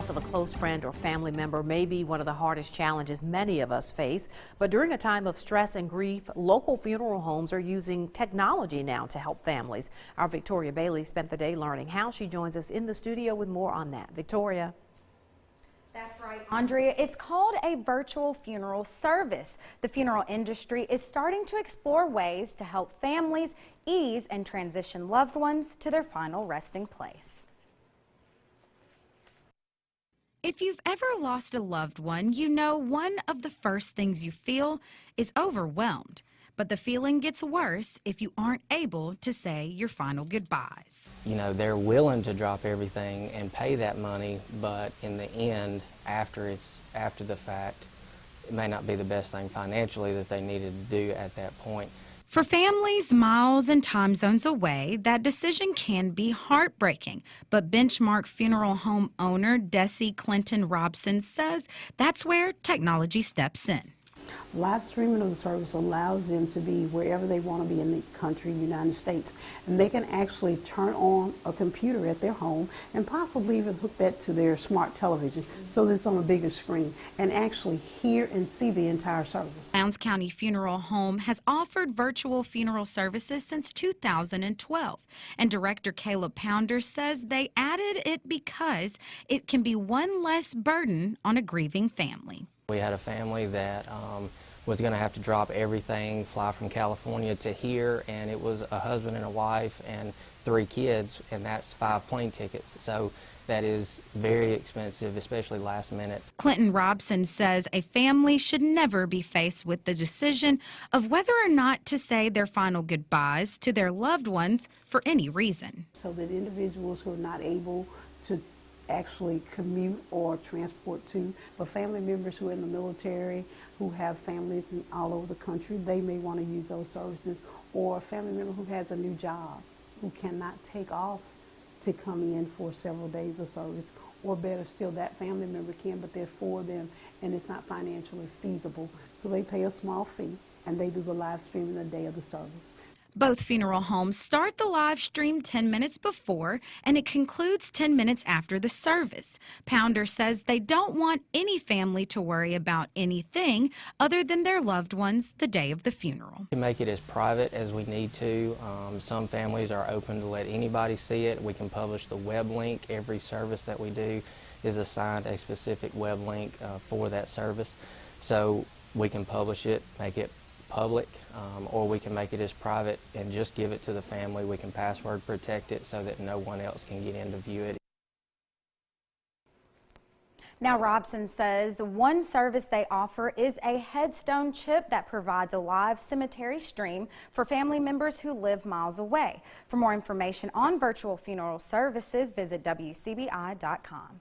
Of a close friend or family member may be one of the hardest challenges many of us face. But during a time of stress and grief, local funeral homes are using technology now to help families. Our Victoria Bailey spent the day learning how. She joins us in the studio with more on that. Victoria. That's right, Andrea. It's called a virtual funeral service. The funeral industry is starting to explore ways to help families ease and transition loved ones to their final resting place. If you've ever lost a loved one, you know one of the first things you feel is overwhelmed. But the feeling gets worse if you aren't able to say your final goodbyes. You know, they're willing to drop everything and pay that money, but in the end, after the fact, it may not be the best thing financially that they needed to do at that point. For families miles and time zones away, that decision can be heartbreaking. But Benchmark Funeral Home owner Desi Clinton Robson says that's where technology steps in. Live streaming of the service allows them to be wherever they want to be in the country, United States. And they can actually turn on a computer at their home and possibly even hook that to their smart television so that it's on a bigger screen and actually hear and see the entire service. Lowndes County Funeral Home has offered virtual funeral services since 2012. And Director Caleb Pounder says they added it because it can be one less burden on a grieving family. We had a family that was going to have to drop everything, fly from California to here, and it was a husband and a wife and 3 kids, and that's 5 plane tickets. So that is very expensive, especially last minute. Clinton Robson says a family should never be faced with the decision of whether or not to say their final goodbyes to their loved ones for any reason. So that individuals who are not able to actually commute or transport to, but family members who are in the military, who have families all over the country, they may want to use those services, or a family member who has a new job, who cannot take off to come in for several days of service, or better still, that family member can, but they're for them and it's not financially feasible. So they pay a small fee and they do the live streaming the day of the service. Both funeral homes start the live stream 10 minutes before, and it concludes 10 minutes after the service. Pounder says they don't want any family to worry about anything other than their loved ones the day of the funeral. We can make it as private as we need to. Some families are open to let anybody see it. We can publish the web link. Every service that we do is assigned a specific web link for that service. So we can publish it, make it public, or we can make it as private and just give it to the family. We can password protect it so that no one else can get in to view it. Now, Robson says one service they offer is a headstone chip that provides a live cemetery stream for family members who live miles away. For more information on virtual funeral services, visit WCBI.com.